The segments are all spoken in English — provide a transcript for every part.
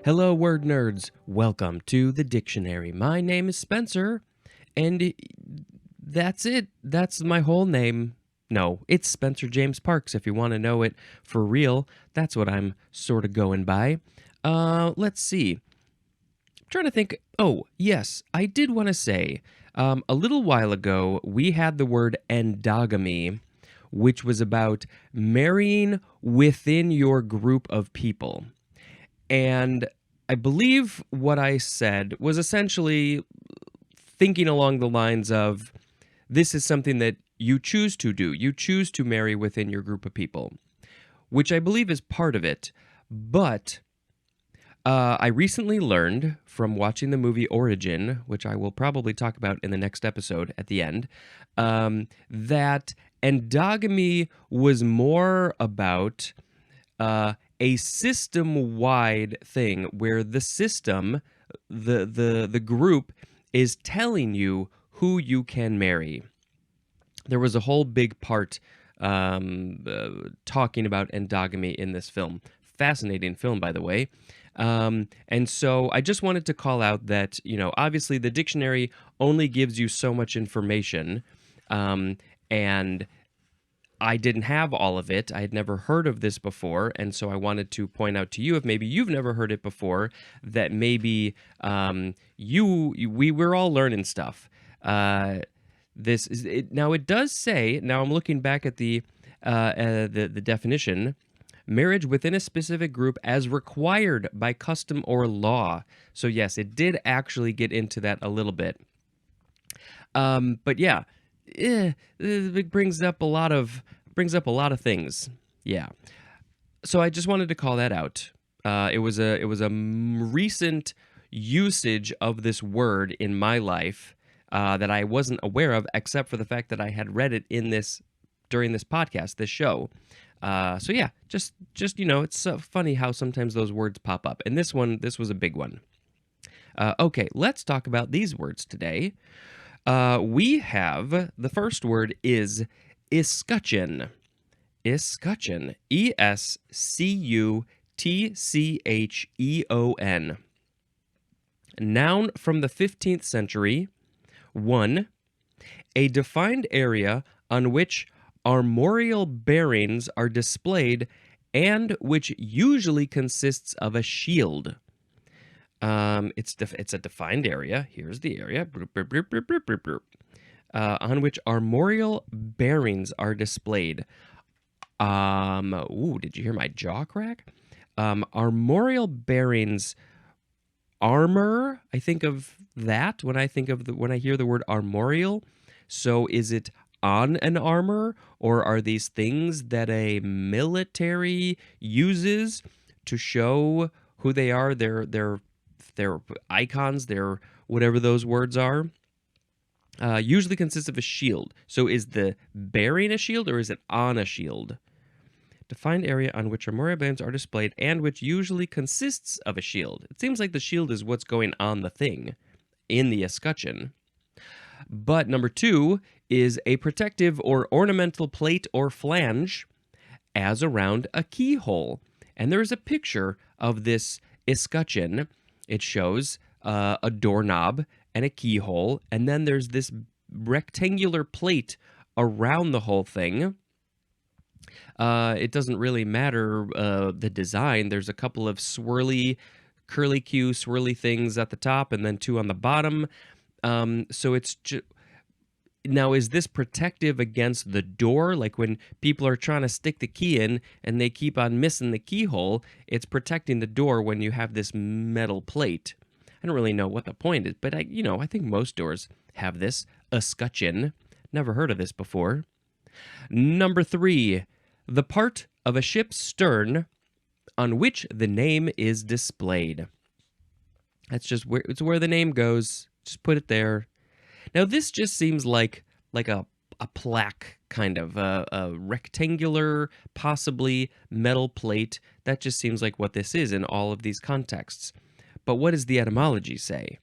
Hello, word nerds. Welcome to the dictionary. My name is Spencer, and that's it. That's my whole name. No, it's Spencer James Parks. If you want to know it for real, that's what I'm sort of going by. Let's see. I'm trying to think. Oh, yes, I did want to say a little while ago, we had the word endogamy, which was about marrying within your group of people. And I believe what I said was essentially thinking along the lines of this is something that you choose to do. You choose to marry within your group of people, which I believe is part of it. But I recently learned from watching the movie Origin, which I will probably talk about in the next episode at the end, that endogamy was more about a system-wide thing where the system, the group, is telling you who you can marry. There was a whole big part talking about endogamy in this film. Fascinating film, by the way. And so I just wanted to call out that, obviously the dictionary only gives you so much information, and I didn't have all of it. I had never heard of this before, and so I wanted to point out to you, if maybe you've never heard it before, that maybe we're all learning stuff. This is it, now. It does say. Now I'm looking back at the definition: marriage within a specific group as required by custom or law. So yes, it did actually get into that a little bit. But yeah. It brings up a lot of things. Yeah. So I just wanted to call that out. It was a recent usage of this word in my life that I wasn't aware of, except for the fact that I had read it during this podcast, this show. So yeah, just it's so funny how sometimes those words pop up, and this was a big one. Okay, let's talk about these words today. We have, the first word is escutcheon. Escutcheon. escutcheon. Noun from the 15th century. 1. A defined area on which armorial bearings are displayed and which usually consists of a shield. It's a defined area. Here's the area. On which armorial bearings are displayed. Did you hear my jaw crack? Armorial bearings, armor. I think of that when I hear the word armorial. So is it on an armor, or are these things that a military uses to show who they are? They're icons, they're whatever those words are. Usually consists of a shield. So is the bearing a shield, or is it on a shield? Defined area on which armorial bearings are displayed and which usually consists of a shield. It seems like the shield is what's going on the thing in the escutcheon. But number 2 is a protective or ornamental plate or flange as around a keyhole. And there is a picture of this escutcheon. It shows a doorknob and a keyhole, and then there's this rectangular plate around the whole thing. It doesn't really matter the design. There's a couple of swirly, curly-Q swirly things at the top, and then 2 on the bottom. So it's now, is this protective against the door? Like when people are trying to stick the key in and they keep on missing the keyhole, it's protecting the door when you have this metal plate. I don't really know what the point is, but I think most doors have this escutcheon. Never heard of this before. Number 3, the part of a ship's stern on which the name is displayed. That's just where the name goes. Just put it there. Now, this just seems like a plaque, kind of a rectangular, possibly metal plate. That just seems like what this is in all of these contexts. But what does the etymology say?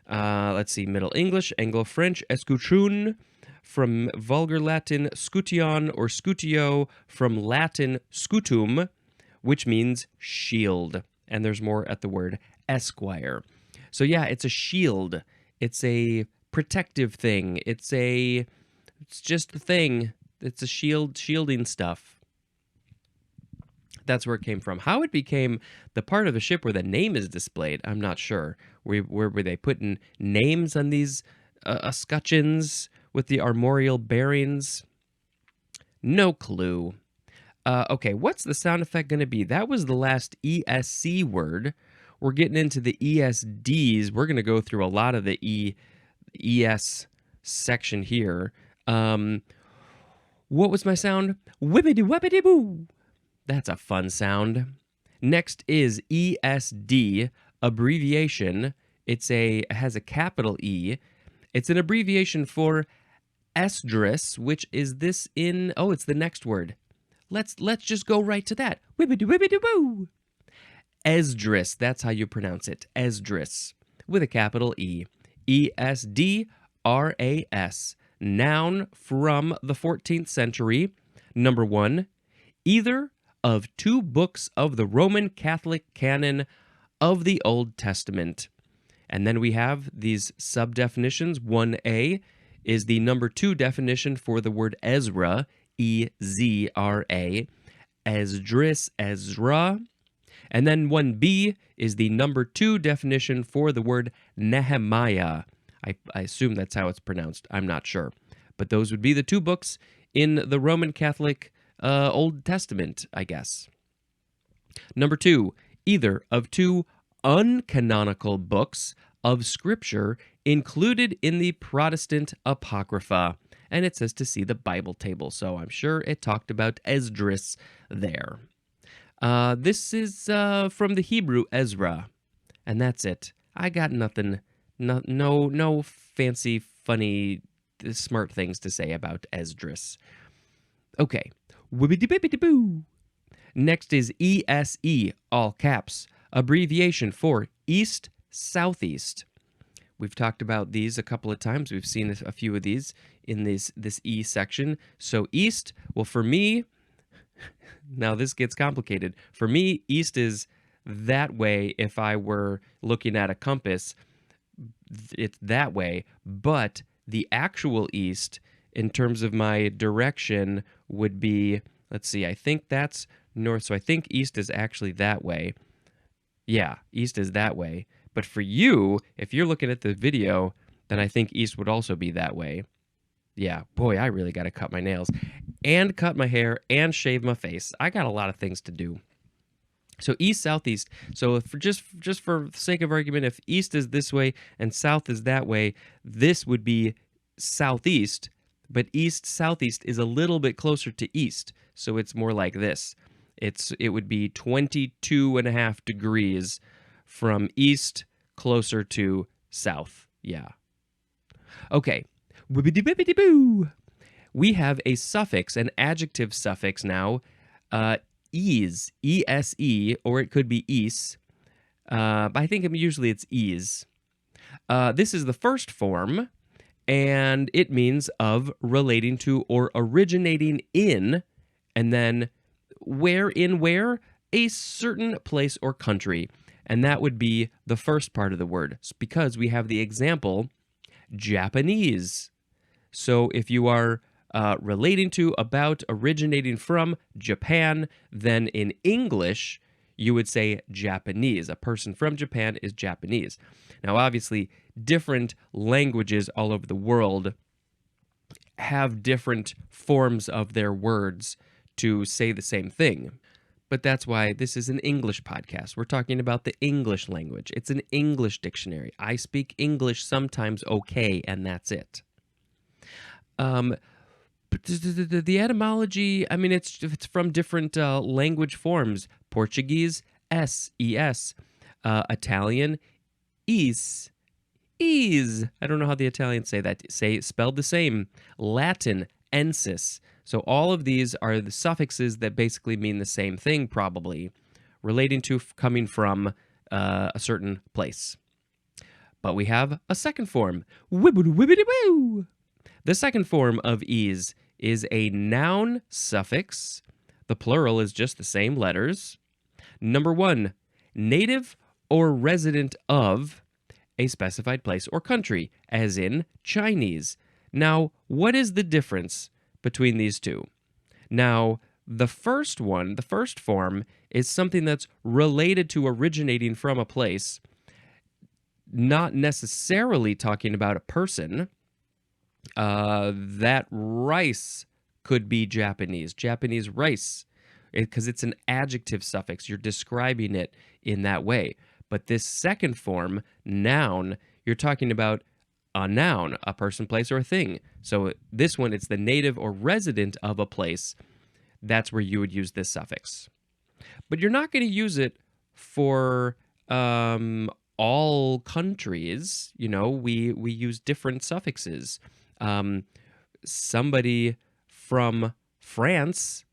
Let's see, Middle English, Anglo-French, escutcheon, from Vulgar Latin scution or scutio, from Latin scutum, which means shield. and there's more at the word esquire. So yeah, it's a shield. It's a protective thing. It's just a thing. It's a shielding stuff. That's where it came from. How it became the part of the ship where the name is displayed, I'm not sure. Were they putting names on these escutcheons with the armorial bearings? No clue. Okay, what's the sound effect going to be? That was the last ESC word. We're getting into the ESDs. We're going to go through a lot of the ES section here. What was my sound? Whippity whippity boo. That's a fun sound. Next is ESD, abbreviation. It has a capital E. It's an abbreviation for esdras, which is this in... Oh, it's the next word. Let's just go right to that. Whippity whippity boo. Esdras, that's how you pronounce it. Esdras, with a capital E. ESDRAS. Noun from the 14th century. Number 1, either of 2 books of the Roman Catholic canon of the Old Testament. And then we have these sub-definitions. 1A is the number 2 definition for the word Ezra, E-Z-R-A, Esdras, Ezra. And then 1B is the number 2 definition for the word Nehemiah. I assume that's how it's pronounced. I'm not sure. But those would be the 2 books in the Roman Catholic Old Testament, I guess. Number 2, either of 2 uncanonical books of Scripture included in the Protestant Apocrypha. And it says to see the Bible table, so I'm sure it talked about Esdras there. This is from the Hebrew Ezra, and that's it. I got nothing, no fancy, funny, smart things to say about Esdras. Okay. Whippity-bippity-boo. Next is ESE, all caps, abbreviation for East Southeast. We've talked about these a couple of times. We've seen a few of these in this E section. So East, well, for me, now this gets complicated. For me, East is that way. If I were looking at a compass, it's that way. But the actual East, in terms of my direction, would be, let's see, I think that's north, so I think East is actually that way. Yeah, East is that way. But for you, if you're looking at the video, then I think East would also be that way. Yeah, boy, I really got to cut my nails and cut my hair and shave my face. I got a lot of things to do. So East, Southeast. So for just for the sake of argument, if East is this way and South is that way, this would be Southeast. But East, Southeast is a little bit closer to East. So it's more like this. It would be 22.5 degrees from East closer to South. Yeah. Okay. Whippity-bippity-boo. We have a suffix, an adjective suffix now. Ease, E-S-E, or it could be ease. I think usually it's ease. This is the first form, and it means of, relating to, or originating in, and then where, a certain place or country. And that would be the first part of the word, because we have the example, Japanese. So if you are relating to, about, originating from Japan, then in English, you would say Japanese. A person from Japan is Japanese. Now, obviously, different languages all over the world have different forms of their words to say the same thing. But that's why this is an English podcast. We're talking about the English language. It's an English dictionary. I speak English sometimes okay, and that's it. The etymology, I mean, it's from different language forms. Portuguese, S-E-S. Italian, ease. I don't know how the Italians say that. Spelled the same. Latin, ensis. So all of these are the suffixes that basically mean the same thing, probably, relating to coming from a certain place. But we have a second form. Wibbity-wibbity-woo! The second form of ease is a noun suffix. The plural is just the same letters. Number 1, native or resident of a specified place or country, as in Chinese. Now, what is the difference between these two? Now, the first one, the first form, is something that's related to originating from a place, not necessarily talking about a person. That rice could be Japanese, Japanese rice, because it's an adjective suffix. You're describing it in that way. But this second form, noun, you're talking about a noun, a person, place, or a thing. So this one, it's the native or resident of a place. That's where you would use this suffix. But you're not going to use it for all countries. You know, we use different suffixes. Somebody from France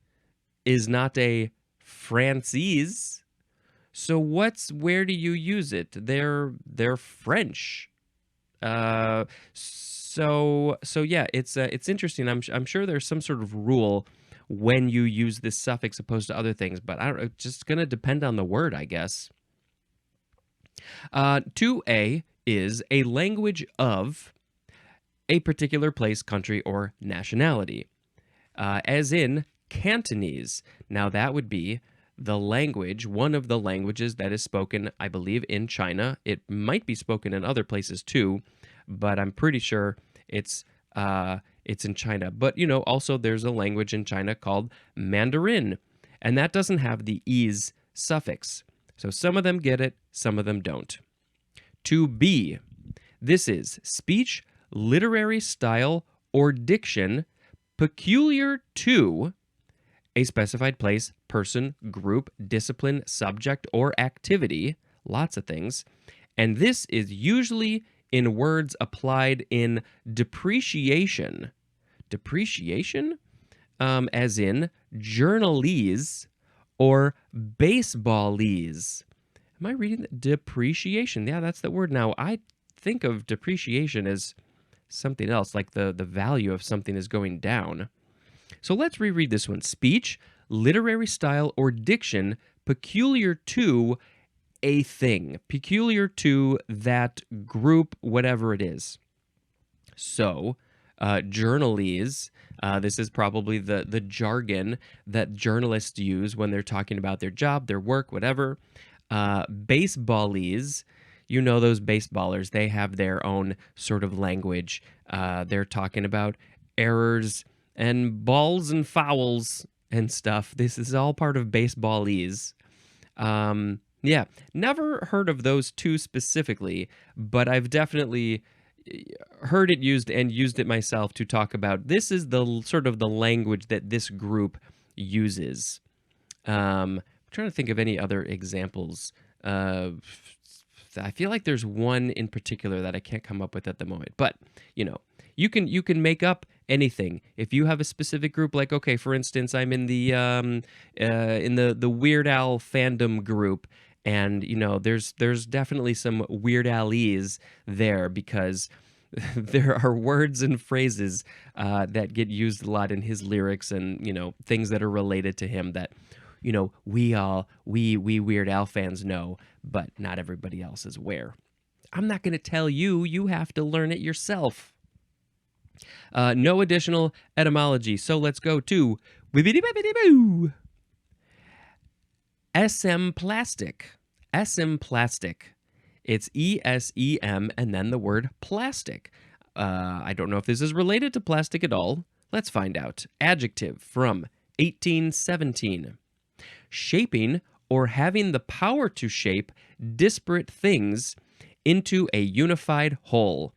is not a Francese. So where do you use it? They're French. So yeah, it's interesting. I'm sure there's some sort of rule when you use this suffix opposed to other things, but I don't know, it's just going to depend on the word, I guess. 2A is a language of a particular place, country, or nationality, as in Cantonese. Now, that would be the language, one of the languages that is spoken, I believe, in China. It might be spoken in other places too, but I'm pretty sure it's in China. But, you know, also there's a language in China called Mandarin, and that doesn't have the "is" suffix. So some of them get it, some of them don't. 2B, this is speech, literary style, or diction peculiar to a specified place, person, group, discipline, subject, or activity, lots of things. And this is usually in words applied in depreciation. Depreciation, as in journalese or baseballese. Am I reading that? Depreciation? Yeah, that's the word. Now, I think of depreciation as something else, like the value of something is going down. So let's reread this one. Speech, literary style, or diction peculiar to a thing, peculiar to that group, whatever it is. So, journalese, this is probably the jargon that journalists use when they're talking about their job, their work, whatever. Baseballese, you know those baseballers, they have their own sort of language. They're talking about errors and balls and fouls and stuff. This is all part of baseballese. Yeah, never heard of those two specifically, but I've definitely heard it used and used it myself to talk about this is the sort of the language that this group uses. I'm trying to think of any other examples. I feel like there's one in particular that I can't come up with at the moment, but you know, you can make up anything if you have a specific group. Like, okay, for instance, I'm in the Weird Al fandom group, and you know, there's definitely some Weird Alese there because there are words and phrases that get used a lot in his lyrics, and you know, things that are related to him that, you know, we Weird Al fans know, but not everybody else is aware. I'm not going to tell you. You have to learn it yourself. No additional etymology. So let's go to esemplastic. Esemplastic. It's ESEM and then the word plastic. I don't know if this is related to plastic at all. Let's find out. Adjective from 1817. Shaping or having the power to shape disparate things into a unified whole.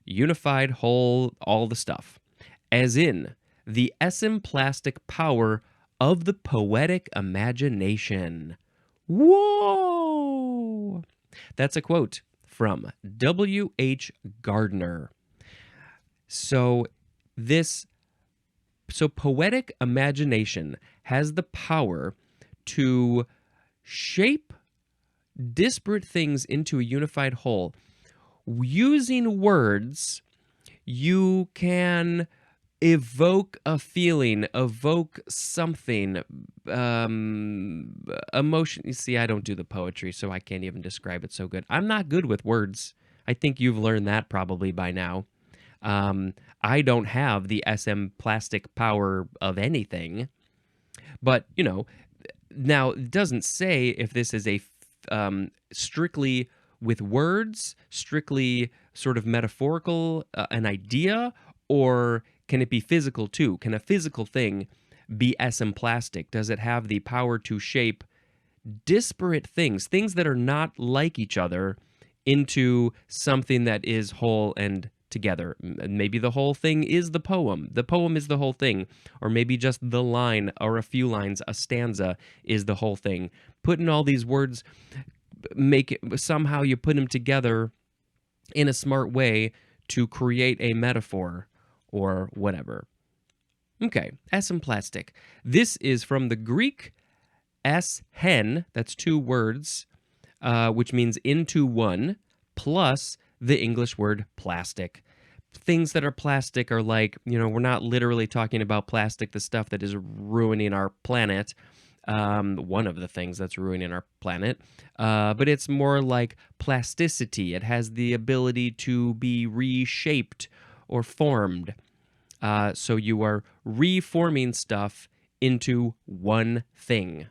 Unified whole, all the stuff. As in, the esemplastic power of the poetic imagination. Whoa! That's a quote from W.H. Gardner. So poetic imagination has the power to shape disparate things into a unified whole. Using words, you can evoke a feeling, evoke something, emotion. You see, I don't do the poetry, so I can't even describe it so good. I'm not good with words. I think you've learned that probably by now. I don't have the esemplastic power of anything, but now it doesn't say if this is a strictly with words, strictly sort of metaphorical, an idea, or can it be physical too? Can a physical thing be esemplastic? Does it have the power to shape disparate things, things that are not like each other, into something that is whole and together? Maybe the whole thing is the poem. The poem is the whole thing. Or maybe just the line or a few lines, a stanza is the whole thing. Putting all these words, somehow you put them together in a smart way to create a metaphor or whatever. Okay, esemplastic. This is from the Greek eshen, that's two words, which means into one, plus the English word plastic. Things that are plastic are like, we're not literally talking about plastic, the stuff that is ruining our planet. One of the things that's ruining our planet, but it's more like plasticity. It has the ability to be reshaped or formed. So you are reforming stuff into one thing.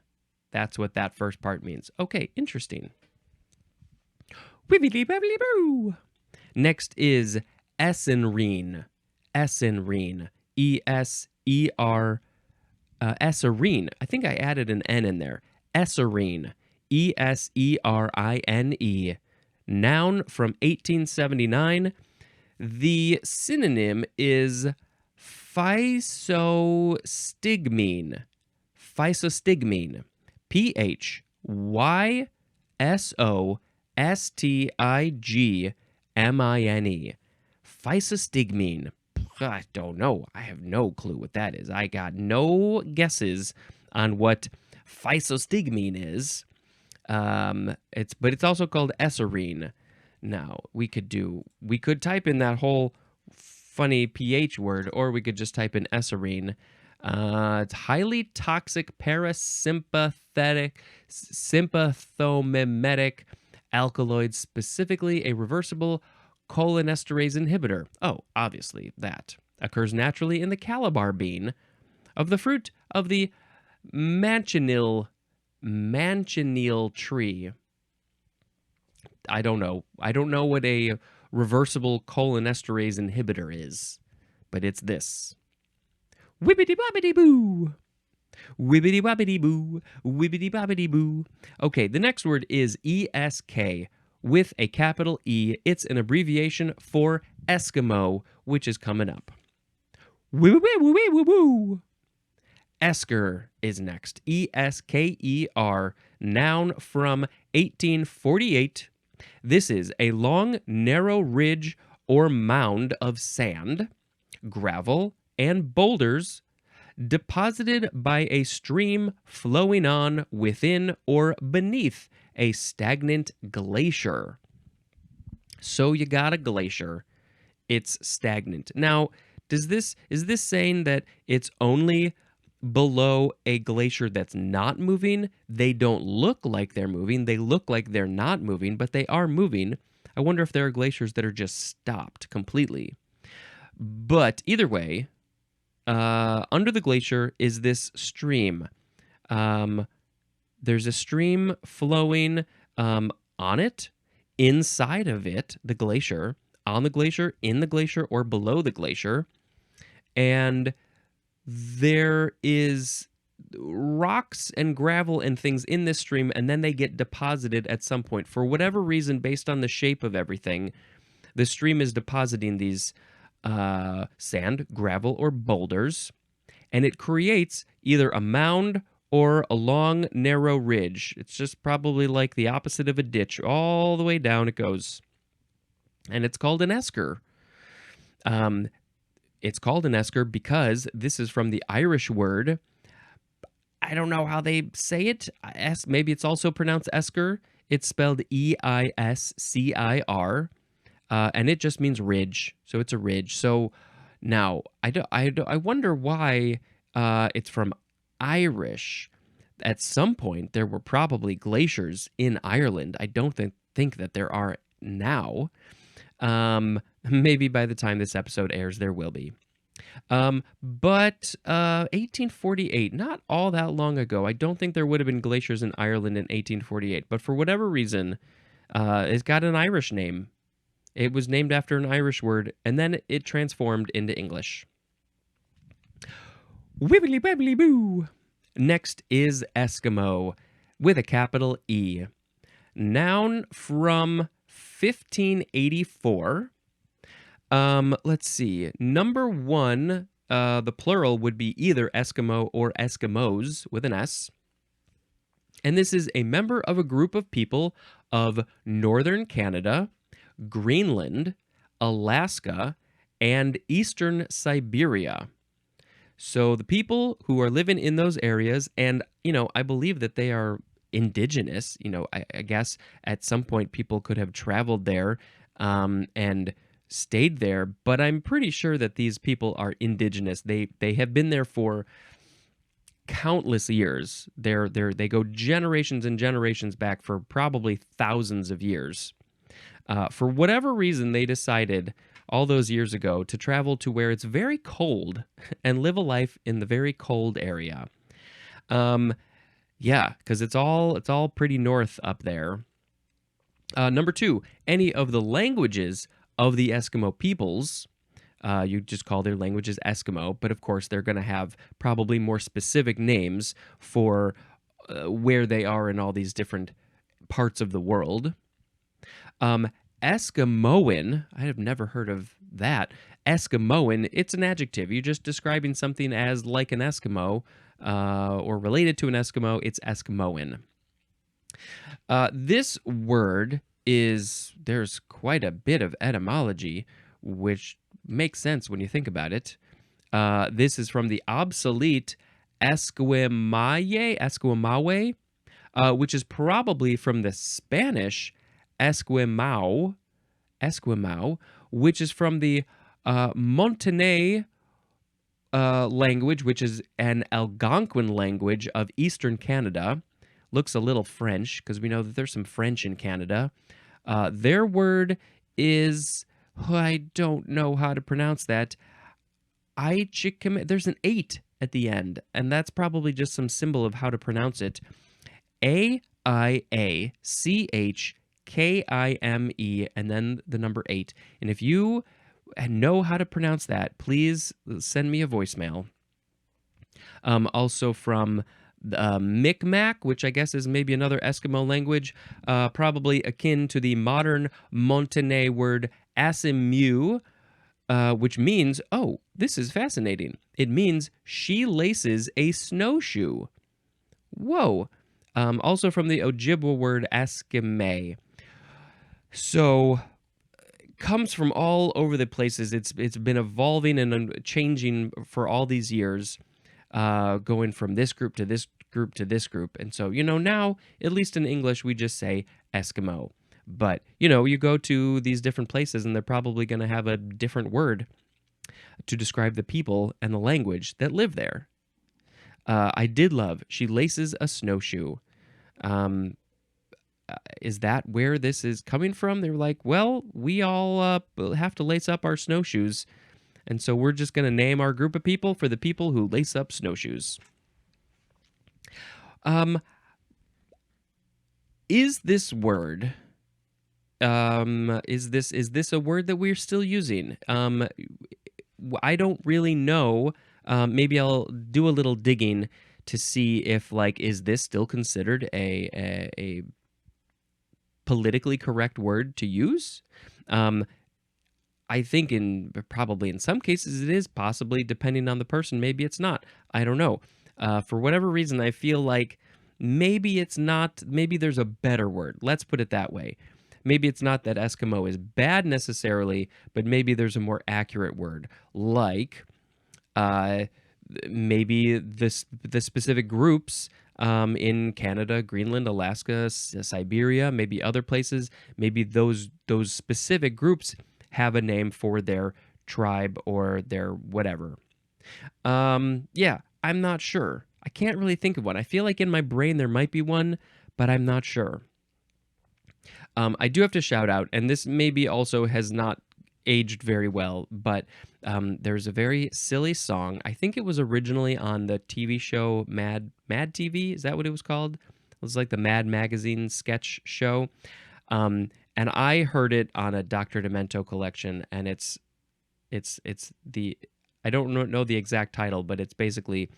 That's what that first part means. Okay, interesting. Wibbly babbly boo. Next is essenrine. Essenrine. E-S-E-R. Esserine. I think I added an N in there. Esserine. E-S-E-R-I-N-E. Noun from 1879. The synonym is physostigmine. Physostigmine. P-H-Y-S-O-S-T-I-G-M-I-N-E. Physostigmine. I don't know. I have no clue what that is. I got no guesses on what physostigmine is. But it's also called esserine. Now, we could type in that whole funny PH word, or we could just type in esserine. It's highly toxic sympathomimetic alkaloid, specifically a reversible cholinesterase inhibitor. Oh, obviously that occurs naturally in the calabar bean of the fruit of the manchineel tree. I don't know. I don't know what a reversible cholinesterase inhibitor is, but it's this. Wibbity bobbity boo. Wibbity bobbity boo. Wibbity bobbity boo. Okay, the next word is ESK with a capital E. It's an abbreviation for Eskimo, which is coming up. Woo woo woo woo woo woo. Esker is next. E-S-K-E-R, noun from 1848. This is a long, narrow ridge or mound of sand, gravel, and boulders deposited by a stream flowing on within or beneath a stagnant glacier. So you got a glacier. It's stagnant. Now, is this saying that it's only below a glacier that's not moving? They don't look like they're moving. They look like they're not moving, but they are moving. I wonder if there are glaciers that are just stopped completely. But either way, under the glacier is this stream. There's a stream flowing on it, inside of it, the glacier, on the glacier, in the glacier, or below the glacier. And there is rocks and gravel and things in this stream, and then they get deposited at some point. For whatever reason, based on the shape of everything, the stream is depositing these sand, gravel, or boulders, and it creates either a mound or a long, narrow ridge. It's just probably like the opposite of a ditch. All the way down it goes. And it's called an esker. It's called an esker because this is from the Irish word. I don't know how they say it. Maybe it's also pronounced esker. It's spelled E-I-S-C-I-R. And it just means ridge. So it's a ridge. So Now, I wonder why it's from Irish. At some point, there were probably glaciers in Ireland. I don't think that there are now. Maybe by the time this episode airs, there will be. But 1848, not all that long ago. I don't think there would have been glaciers in Ireland in 1848, but for whatever reason, it's got an Irish name. It was named after an Irish word, and then it transformed into English. Wibbly wibbly boo! Next is Eskimo, with a capital E. Noun from 1584. Let's see. Number one, the plural would be either Eskimo or Eskimos with an S. And this is a member of a group of people of northern Canada, Greenland, Alaska, and eastern Siberia. So the people who are living in those areas, and, I believe that they are indigenous. I guess at some point people could have traveled there and stayed there, but I'm pretty sure that these people are indigenous. They have been there for countless years. They go generations and generations back for probably thousands of years. For whatever reason, they decided all those years ago to travel to where it's very cold and live a life in the very cold area. Yeah, because it's all pretty north up there. Number two, any of the languages of the Eskimo peoples. You just call their languages Eskimo, but of course they're going to have probably more specific names for where they are in all these different parts of the world. Eskimoan, I have never heard of that. Eskimoan, it's an adjective. You're just describing something as like an Eskimo or related to an Eskimo. It's Eskimoan. This word there's quite a bit of etymology, which makes sense when you think about it. This is from the obsolete Esquimaux, which is probably from the Spanish Esquimau, which is from the Montagnais language, which is an Algonquin language of Eastern Canada. Looks a little French, because we know that there's some French in Canada. Their word is, I don't know how to pronounce that. There's an 8 at the end, and that's probably just some symbol of how to pronounce it. AIACHKIME, and then the number 8. And if you know how to pronounce that, please send me a voicemail. Also from Micmac, which I guess is maybe another Eskimo language, probably akin to the modern Montagnais word asimu, which means, oh, this is fascinating. It means she laces a snowshoe. Whoa. Also from the Ojibwa word Eskime. So comes from all over the places. It's been evolving and changing for all these years, going from this group to this group to this group. And so, now, at least in English, we just say Eskimo. But, you go to these different places and they're probably going to have a different word to describe the people and the language that live there. I did love, she laces a snowshoe. Is that where this is coming from? They were like, well, we all have to lace up our snowshoes. And so we're just going to name our group of people for the people who lace up snowshoes. Is this word, is this a word that we're still using? I don't really know. Maybe I'll do a little digging to see if, is this still considered a politically correct word to use? I think probably in some cases it is, possibly depending on the person. Maybe it's not. I don't know. For whatever reason, I feel like maybe it's not. Maybe there's a better word. Let's put it that way. Maybe it's not that Eskimo is bad necessarily, but maybe there's a more accurate word, like maybe the specific groups in Canada, Greenland, Alaska, Siberia, maybe other places. Maybe those specific groups have a name for their tribe or their whatever. Yeah, I'm not sure. I can't really think of one. I feel like in my brain there might be one, but I'm not sure. I do have to shout out, and this maybe also has not aged very well, but there's a very silly song. I think it was originally on the TV show Mad TV. Is that what it was called? It was like the Mad Magazine sketch show. And I heard it on a Dr. Demento collection, and it's the I don't know the exact title, but it's basically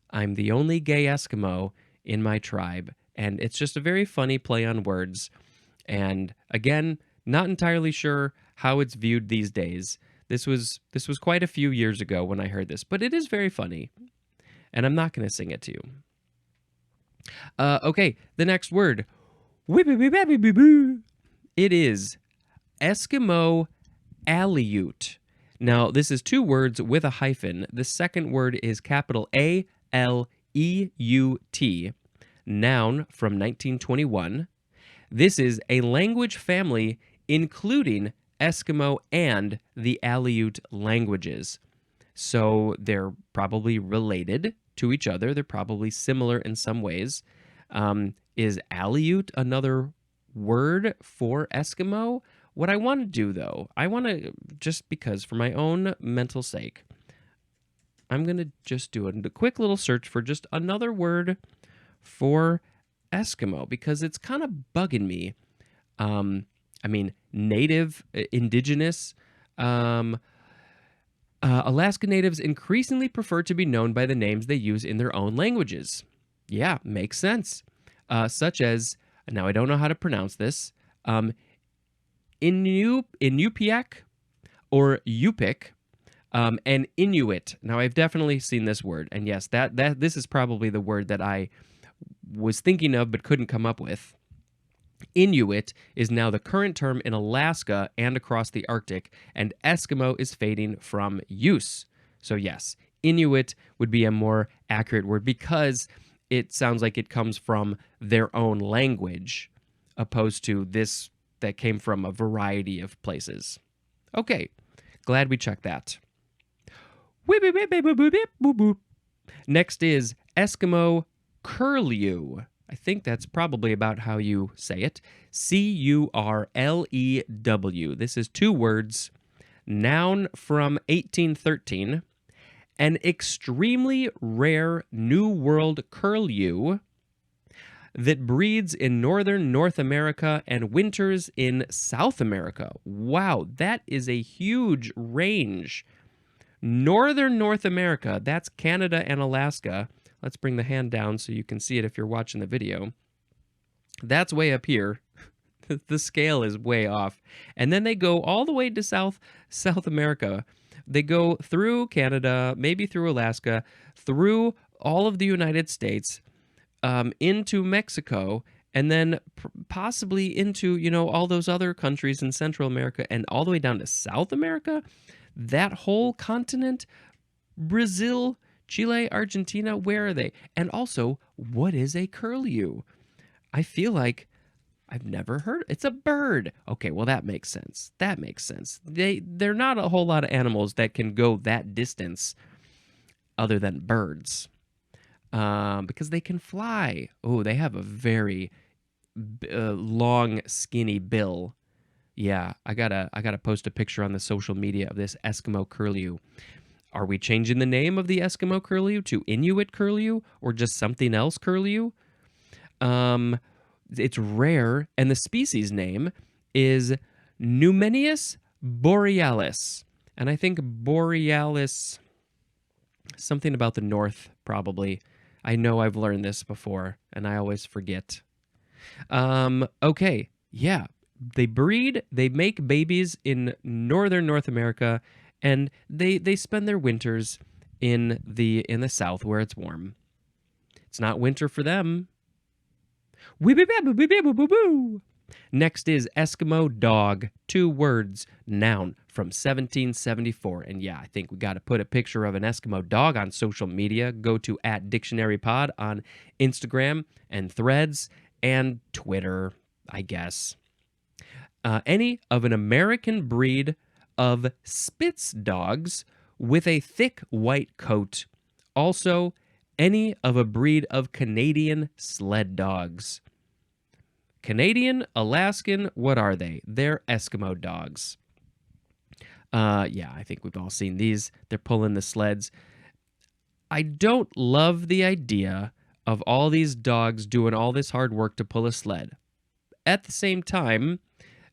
I'm the only gay Eskimo in my tribe, and it's just a very funny play on words. And again, not entirely sure how it's viewed these days. This was quite a few years ago when I heard this, but it is very funny, and I'm not going to sing it to you. Okay, the next word. It is Eskimo Aleut. Now, this is two words with a hyphen. The second word is capital Aleut, noun from 1921. This is a language family including Eskimo and the Aleut languages. So they're probably related to each other. They're probably similar in some ways. Is Aleut another word for Eskimo? What I want to do, though, I want to, just because for my own mental sake, I'm going to just do a quick little search for just another word for Eskimo, because it's kind of bugging me. I mean, native, indigenous, Alaska Natives increasingly prefer to be known by the names they use in their own languages. Yeah, makes sense. Such as, now I don't know how to pronounce this, Inupiaq or Yupik, and Inuit. Now I've definitely seen this word, and yes, this is probably the word that I was thinking of but couldn't come up with. Inuit is now the current term in Alaska and across the Arctic, and Eskimo is fading from use. So yes, Inuit would be a more accurate word because it sounds like it comes from their own language, opposed to this that came from a variety of places. Okay, glad we checked that. Next is Eskimo Curlew. I think that's probably about how you say it. Curlew. This is two words. Noun from 1813. An extremely rare New World curlew that breeds in northern North America and winters in South America. Wow, that is a huge range. Northern North America, that's Canada and Alaska. Let's bring the hand down so you can see it if you're watching the video. That's way up here. The scale is way off. And then they go all the way to South America. They go through Canada, maybe through Alaska, through all of the United States, into Mexico, and then possibly into, all those other countries in Central America and all the way down to South America. That whole continent, Brazil, Chile, Argentina, where are they? And also, what is a curlew? I feel like I've never heard. It's a bird. Okay, well, that makes sense. They're not a whole lot of animals that can go that distance other than birds, because they can fly. Oh, they have a very long, skinny bill. Yeah, I gotta post a picture on the social media of this Eskimo curlew. Are we changing the name of the Eskimo curlew to Inuit curlew or just something else curlew? It's rare, and the species name is Numenius borealis. And I think borealis, something about the north, probably. I know I've learned this before, and I always forget. Okay, yeah. They make babies in northern North America, and they spend their winters in the south where it's warm. It's not winter for them. Next is Eskimo dog. Two words, noun from 1774. And yeah, I think we got to put a picture of an Eskimo dog on social media. Go to @dictionarypod on Instagram and Threads and Twitter, I guess. Any of an American breed of Spitz dogs with a thick white coat. Also, any of a breed of Canadian sled dogs. Canadian, Alaskan, what are they? They're Eskimo dogs. Yeah, I think we've all seen these. They're pulling the sleds. I don't love the idea of all these dogs doing all this hard work to pull a sled. At the same time,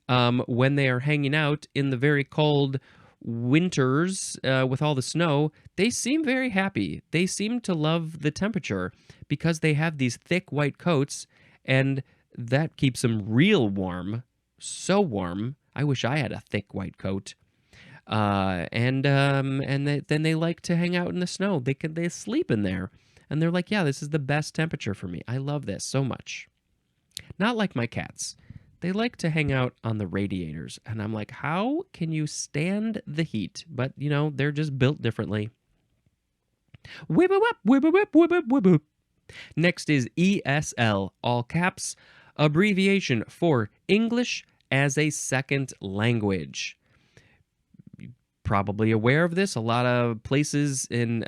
when they are hanging out in the very cold winters with all the snow, they seem very happy. They seem to love the temperature because they have these thick white coats, and that keeps them real warm. So warm. I wish I had a thick white coat. Then they like to hang out in the snow. They sleep in there, and they're like, yeah, this is the best temperature for me. I love this so much. Not like my cats. They like to hang out on the radiators, and I'm like, how can you stand the heat? But they're just built differently. Whip a whip, whip a whip, whip a whip, whip. Next is ESL, all caps, abbreviation for English as a Second Language. Probably aware of this. A lot of places in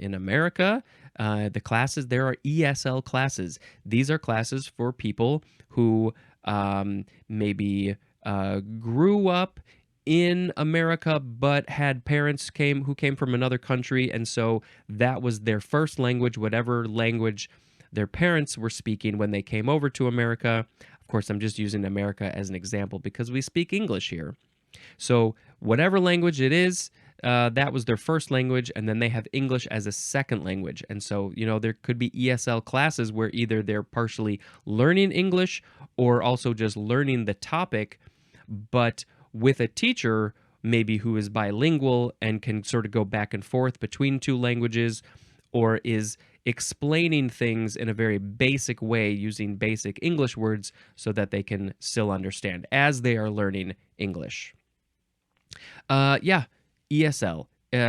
America, the classes, there are ESL classes. These are classes for people who maybe grew up in America but had parents who came from another country, and so that was their first language, whatever language their parents were speaking when they came over to America. Of course, I'm just using America as an example because we speak English here. So whatever language it is, that was their first language, and then they have English as a second language. And so, there could be ESL classes where either they're partially learning English or also just learning the topic, but with a teacher maybe who is bilingual and can sort of go back and forth between two languages, or is explaining things in a very basic way using basic English words so that they can still understand as they are learning English. Yeah, ESL.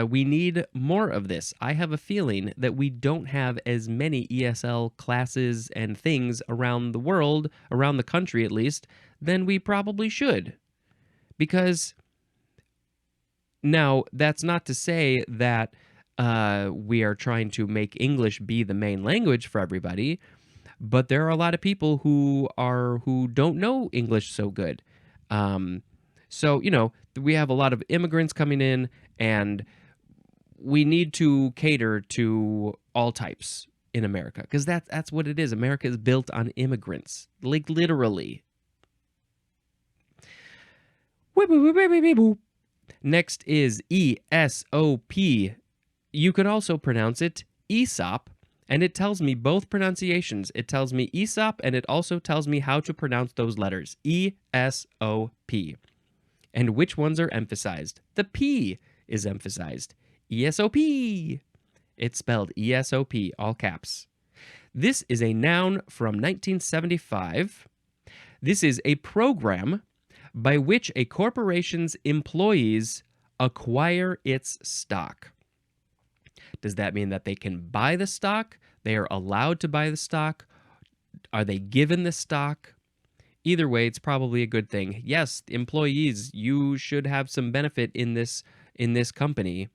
We need more of this. I have a feeling that we don't have as many ESL classes and things around the world, around the country at least, than we probably should. Because now, that's not to say that we are trying to make English be the main language for everybody, but there are a lot of people who don't know English so good. So, we have a lot of immigrants coming in, and we need to cater to all types in America, because that's what it is. America is built on immigrants, like literally. Next is ESOP. You could also pronounce it Aesop, and it tells me both pronunciations. It tells me Aesop, and it also tells me how to pronounce those letters, ESOP. And which ones are emphasized? The P is emphasized. ESOP. It's spelled ESOP, all caps. This is a noun from 1975. This is a program by which a corporation's employees acquire its stock. Does that mean that they can buy the stock? They are allowed to buy the stock? Are they given the stock? Either way, it's probably a good thing. Yes, employees, you should have some benefit in this company.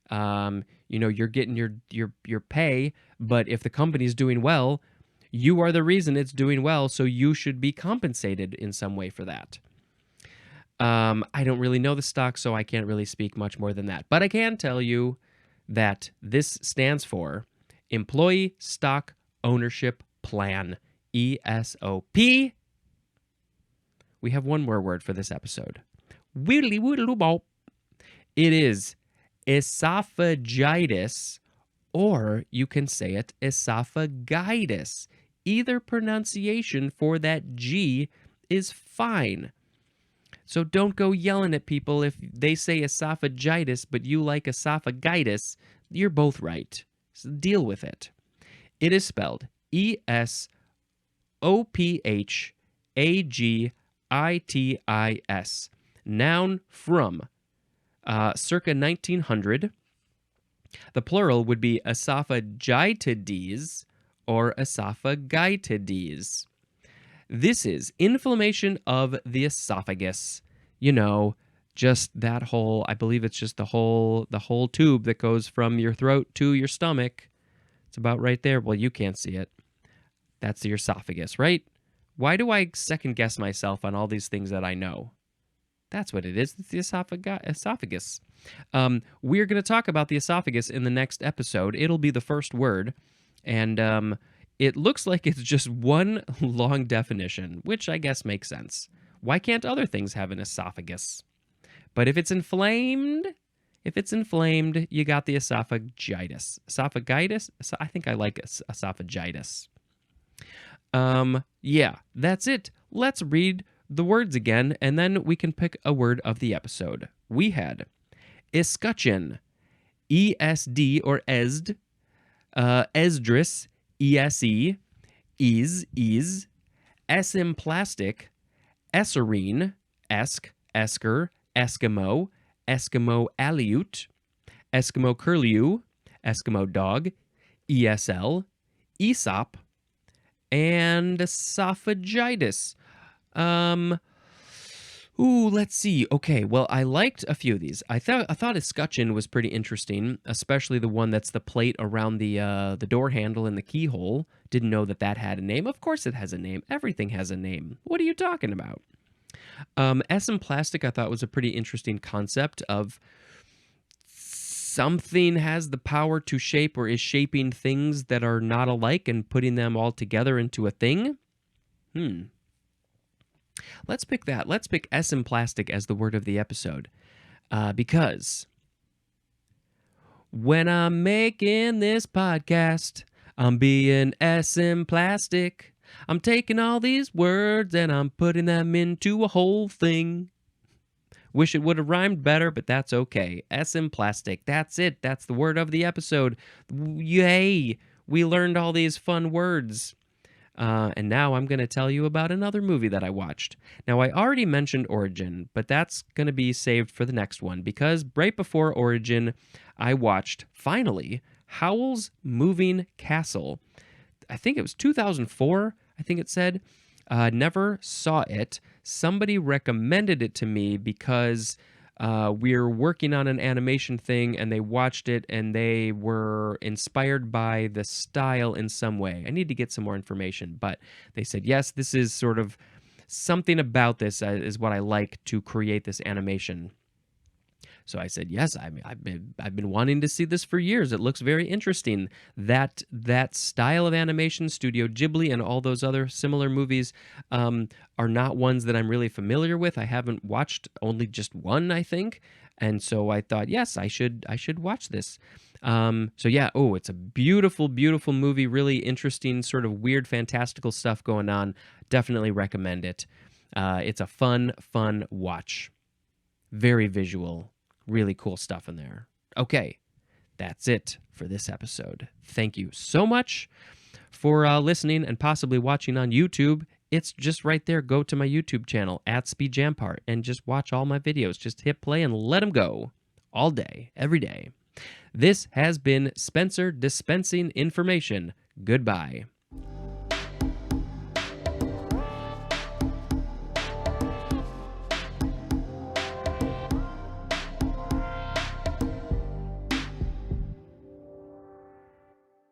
You're getting your pay, but if the company's doing well, you are the reason it's doing well, so you should be compensated in some way for that. I don't really know the stock, so I can't really speak much more than that. But I can tell you that this stands for Employee Stock Ownership Plan, ESOP. We have one more word for this episode. It is esophagitis, or you can say it esophagitis. Either pronunciation for that G is fine. So don't go yelling at people if they say esophagitis, but you like esophagitis. You're both right. So deal with it. It is spelled ESOPHAGITIS. Noun from circa 1900. The plural would be esophagitides or esophagitides. This is inflammation of the esophagus. just that whole, I believe it's just the whole tube that goes from your throat to your stomach. It's about right there. Well, you can't see it. That's the esophagus, right? Why do I second guess myself on all these things that I know? That's what it is. It's the esophagus. We're going to talk about the esophagus in the next episode. It'll be the first word. And it looks like it's just one long definition, which I guess makes sense. Why can't other things have an esophagus? But if it's inflamed, you got the esophagitis. Esophagitis? I think I like esophagitis. Yeah, that's it. Let's read the words again, and then we can pick a word of the episode. We had escutcheon, E-S-D or esd, esdras, E-S-E, ease, esemplastic, esserine, esker, Eskimo, Eskimo Aleut, Eskimo curlew, Eskimo dog, ESL, Aesop, and esophagitis. Let's see. Okay, well, I liked a few of these. I thought escutcheon was pretty interesting, especially the one that's the plate around the door handle and the keyhole. Didn't know that had a name. Of course it has a name. Everything has a name. What are you talking about? Esemplastic I thought was a pretty interesting concept of something has the power to shape or is shaping things that are not alike and putting them all together into a thing. Let's pick that. Let's pick esemplastic as the word of the episode. Because when I'm making this podcast, I'm being esemplastic. I'm taking all these words and I'm putting them into a whole thing. Wish it would have rhymed better, but that's okay. Esemplastic. That's it. That's the word of the episode. Yay! We learned all these fun words. And now I'm going to tell you about another movie that I watched. Now, I already mentioned Origin, but that's going to be saved for the next one because right before Origin, I watched, finally, Howl's Moving Castle. I think it was 2004, I think it said. Never saw it. Somebody recommended it to me because we're working on an animation thing and they watched it and they were inspired by the style in some way. I need to get some more information, but they said, yes, this is sort of something about this is what I like to create this animation. So I said, yes, I've been wanting to see this for years. It looks very interesting. That style of animation, Studio Ghibli and all those other similar movies are not ones that I'm really familiar with. I haven't watched only just one, I think. And so I thought, yes, I should watch this. So yeah, it's a beautiful, beautiful movie. Really interesting, sort of weird, fantastical stuff going on. Definitely recommend it. It's a fun watch. Very visual. Really cool stuff in there. Okay, that's it for this episode. Thank you so much for listening and possibly watching on YouTube. It's just right there. Go to my YouTube channel, @SpeedJampart, and just watch all my videos. Just hit play and let them go all day, every day. This has been Spencer dispensing information. Goodbye.